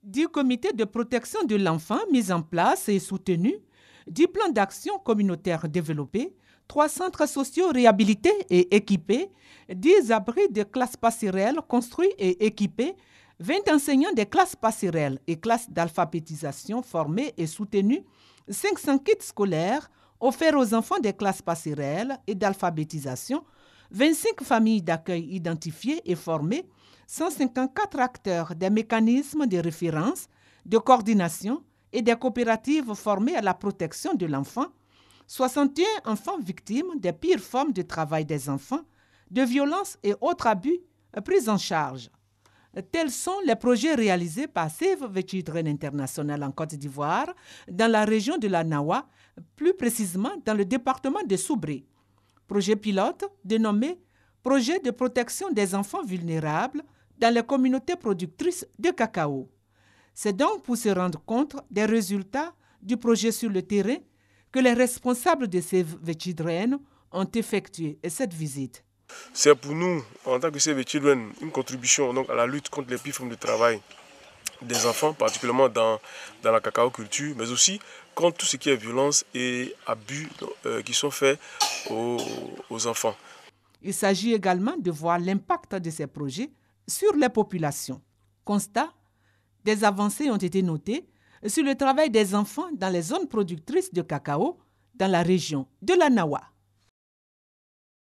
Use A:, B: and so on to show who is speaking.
A: du comité de protection de l'enfant mis en place et soutenu, du plan d'action communautaire développé, 3 centres sociaux réhabilités et équipés, 10 abris de classes passerelles construits et équipés, 20 enseignants des classes passerelles et classes d'alphabétisation formés et soutenus, 500 kits scolaires offerts aux enfants des classes passerelles et d'alphabétisation, 25 familles d'accueil identifiées et formées, 154 acteurs des mécanismes de référence, de coordination et des coopératives formées à la protection de l'enfant, 61 enfants victimes des pires formes de travail des enfants, de violences et autres abus pris en charge. Tels sont les projets réalisés par Save the Children International en Côte d'Ivoire, dans la région de la Nawa, plus précisément dans le département de Soubré. Projet pilote dénommé Projet de protection des enfants vulnérables dans les communautés productrices de cacao. C'est donc pour se rendre compte des résultats du projet sur le terrain que les responsables de Save the Children ont effectué cette visite.
B: C'est pour nous, en tant que Save the Children, une contribution donc, à la lutte contre les pires formes de travail des enfants, particulièrement dans la cacao culture, mais aussi contre tout ce qui est violence et abus qui sont faits aux enfants.
A: Il s'agit également de voir l'impact de ces projets sur les populations. Constat, des avancées ont été notées sur le travail des enfants dans les zones productrices de cacao dans la région de la Nawa.